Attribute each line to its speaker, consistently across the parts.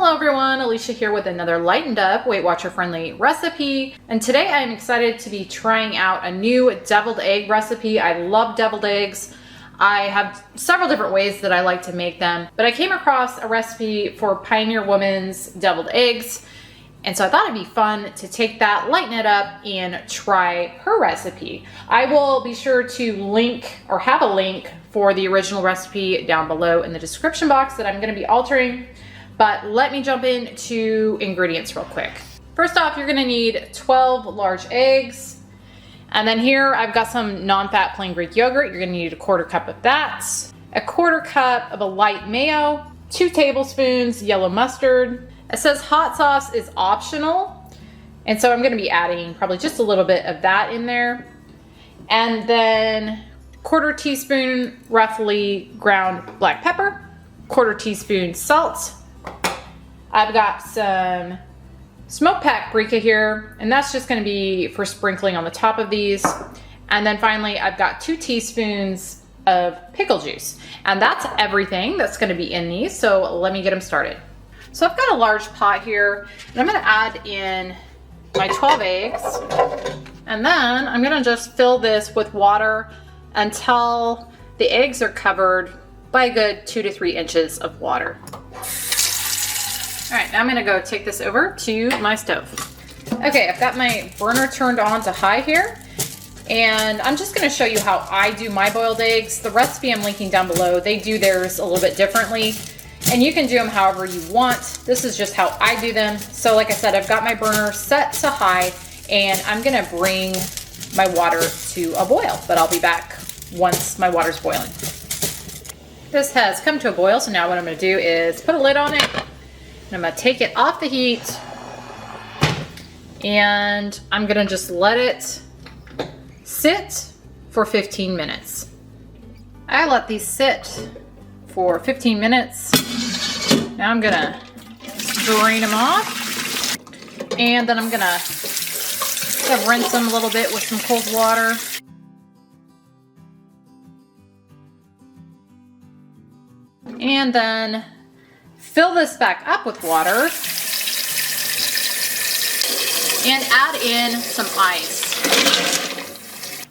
Speaker 1: Hello everyone, Alicia here with another lightened up Weight Watcher friendly recipe. And today I'm excited to be trying out a new deviled egg recipe. I love deviled eggs. I have several different ways that I like to make them, but I came across a recipe for Pioneer Woman's deviled eggs. And so I thought it'd be fun to take that, lighten it up, and try her recipe. I will be sure to link or have a link for the original recipe down below in the description box that I'm gonna be altering. But let me jump into ingredients real quick. First off, you're gonna need 12 large eggs. And then here I've got some non-fat plain Greek yogurt. You're gonna need a 1/4 cup of that. A 1/4 cup of a light mayo, 2 tablespoons yellow mustard. It says hot sauce is optional. And so I'm gonna be adding probably just a little bit of that in there. And then 1/4 teaspoon roughly ground black pepper, 1/4 teaspoon salt. I've got some smoked paprika here, and that's just gonna be for sprinkling on the top of these. And then finally, I've got 2 teaspoons of pickle juice. And that's everything that's gonna be in these, so let me get them started. So I've got a large pot here, and I'm gonna add in my 12 eggs. And then I'm gonna just fill this with water until the eggs are covered by a good 2 to 3 inches of water. All right, now I'm gonna go take this over to my stove. Okay, I've got my burner turned on to high here, and I'm just gonna show you how I do my boiled eggs. The recipe I'm linking down below, they do theirs a little bit differently, and you can do them however you want. This is just how I do them. So like I said, I've got my burner set to high, and I'm gonna bring my water to a boil, but I'll be back once my water's boiling. This has come to a boil, so now what I'm gonna do is put a lid on it. And I'm gonna take it off the heat, and I'm gonna just let it sit for 15 minutes. I let these sit for 15 minutes. Now I'm gonna drain them off, and then I'm gonna rinse them a little bit with some cold water. And then fill this back up with water and add in some ice.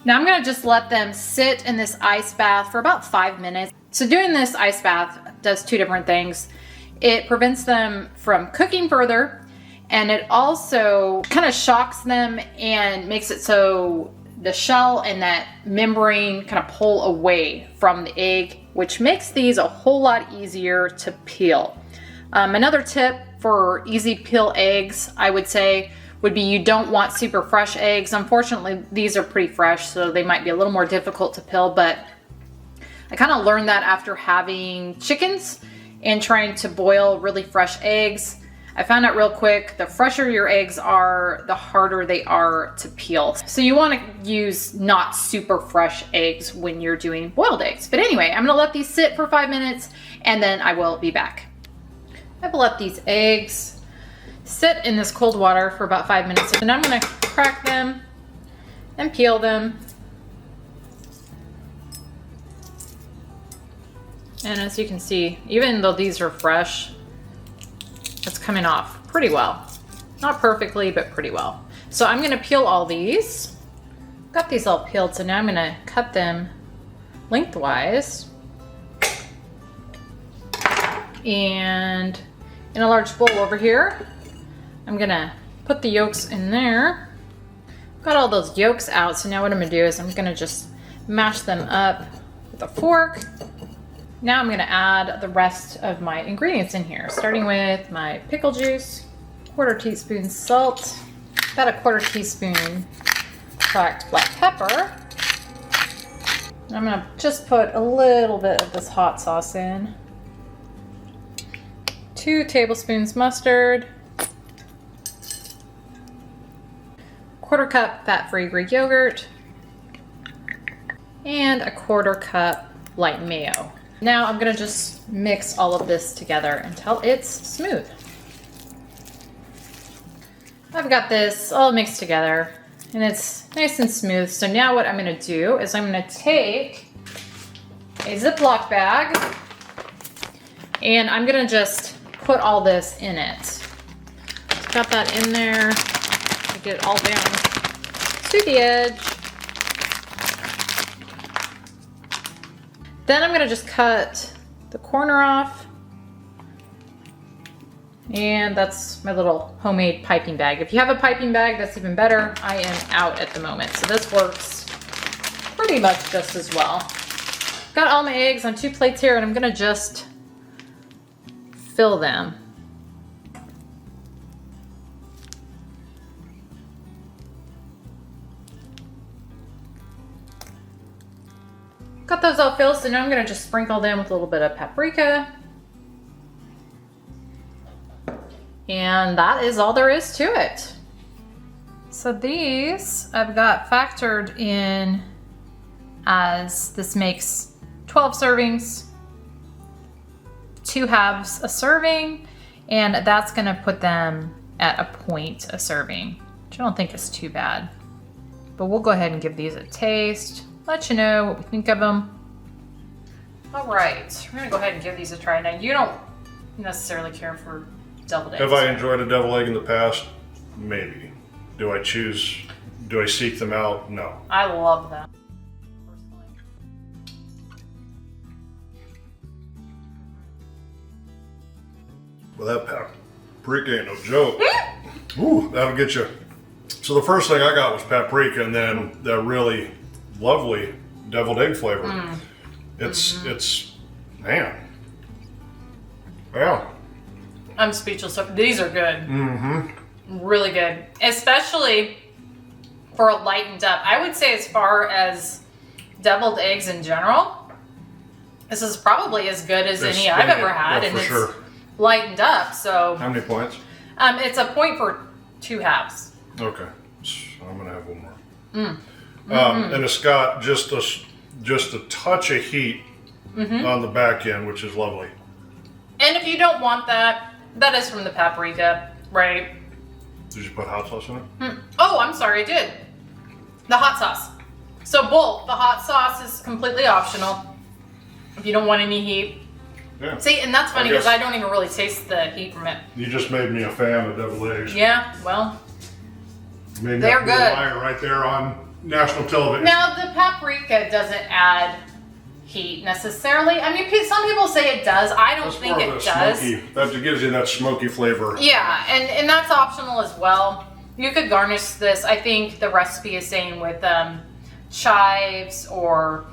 Speaker 1: Now I'm gonna just let them sit in this ice bath for about 5 minutes. So doing this ice bath does 2 different things. It prevents them from cooking further, and it also kind of shocks them and makes it so the shell and that membrane kind of pull away from the egg, which makes these a whole lot easier to peel. Another tip for easy peel eggs, I would say, would be you don't want super fresh eggs. Unfortunately, these are pretty fresh, so they might be a little more difficult to peel, but I kind of learned that after having chickens and trying to boil really fresh eggs. I found out real quick, the fresher your eggs are, the harder they are to peel. So you want to use not super fresh eggs when you're doing boiled eggs. But anyway, I'm gonna let these sit for 5 minutes, and then I will be back. I've let these eggs sit in this cold water for about 5 minutes. And I'm gonna crack them and peel them. And as you can see, even though these are fresh, it's coming off pretty well. Not perfectly, but pretty well. So I'm gonna peel all these. Got these all peeled, so now I'm gonna cut them lengthwise. And in a large bowl over here, I'm gonna put the yolks in there. Got all those yolks out, so now what I'm gonna do is I'm gonna just mash them up with a fork. Now I'm gonna add the rest of my ingredients in here, starting with my pickle juice, 1/4 teaspoon salt, about a 1/4 teaspoon cracked black pepper. I'm gonna just put a little bit of this hot sauce in. 2 tablespoons mustard, 1/4 cup fat-free Greek yogurt, and a 1/4 cup light mayo. Now I'm gonna just mix all of this together until it's smooth. I've got this all mixed together and it's nice and smooth. So now what I'm gonna do is I'm gonna take a Ziploc bag and I'm gonna just put all this in it. Got that in there. Get it all down to the edge. Then I'm gonna just cut the corner off. And that's my little homemade piping bag. If you have a piping bag, that's even better. I am out at the moment, so this works pretty much just as well. Got all my eggs on 2 plates here, and I'm gonna just fill them. Got those all filled, so now I'm gonna just sprinkle them with a little bit of paprika. And that is all there is to it. So these I've got factored in as this makes 12 servings, 2 halves a serving, and that's gonna put them at a point a serving, which I don't think is too bad. But we'll go ahead and give these a taste, let you know what we think of them. All right, we're gonna go ahead and give these a try. Now, you don't necessarily care for deviled eggs.
Speaker 2: Have I enjoyed a deviled egg in the past? Maybe. Do I seek them out? No.
Speaker 1: I love them. Personally.
Speaker 2: Well, that paprika ain't no joke. Ooh, that'll get you. So the first thing I got was paprika, and then that really lovely deviled egg flavor. It's, man. Yeah.
Speaker 1: I'm speechless. These are good. Really good. Especially for a lightened up. I would say as far as deviled eggs in general, this is probably as good as any I've ever had.
Speaker 2: Yeah,
Speaker 1: and
Speaker 2: for sure.
Speaker 1: It's lightened up, so.
Speaker 2: How many points?
Speaker 1: It's a point for 2 halves.
Speaker 2: Okay. So I'm going to have one more. And it's got just a touch of heat on the back end, which is lovely.
Speaker 1: And if you don't want that, that is from the paprika, right?
Speaker 2: Did you put hot sauce in it?
Speaker 1: Oh, I'm sorry, I did. The hot sauce. So both, the hot sauce is completely optional if you don't want any heat.
Speaker 2: Yeah.
Speaker 1: See, and that's funny because I don't even really taste the heat from it.
Speaker 2: You just made me a fan of deviled eggs.
Speaker 1: Yeah, well,
Speaker 2: Made
Speaker 1: they're
Speaker 2: me
Speaker 1: good.
Speaker 2: a liar right there on national television.
Speaker 1: Now, the paprika doesn't add heat necessarily. I mean, some people say it does. I don't think it does.
Speaker 2: That gives you that smoky flavor.
Speaker 1: Yeah, and that's optional as well. You could garnish this. I think the recipe is saying with chives or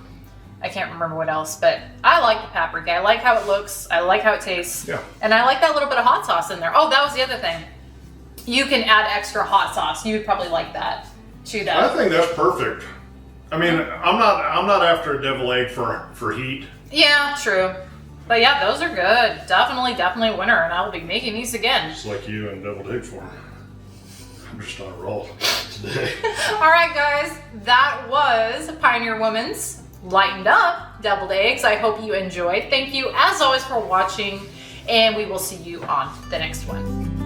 Speaker 1: I can't remember what else, but I like the paprika. I like how it looks. I like how it tastes.
Speaker 2: Yeah.
Speaker 1: And I like that little bit of hot sauce in there. Oh, that was the other thing. You can add extra hot sauce. You would probably like that to that.
Speaker 2: I think that's perfect. I mean, I'm not after a deviled egg for heat.
Speaker 1: Yeah, true. But yeah, those are good. Definitely a winner, and I will be making these again.
Speaker 2: Just like you and deviled egg form. I'm just on a roll today.
Speaker 1: All right, guys, that was Pioneer Woman's Lightened Up Deviled Eggs. I hope you enjoyed. Thank you, as always, for watching, and we will see you on the next one.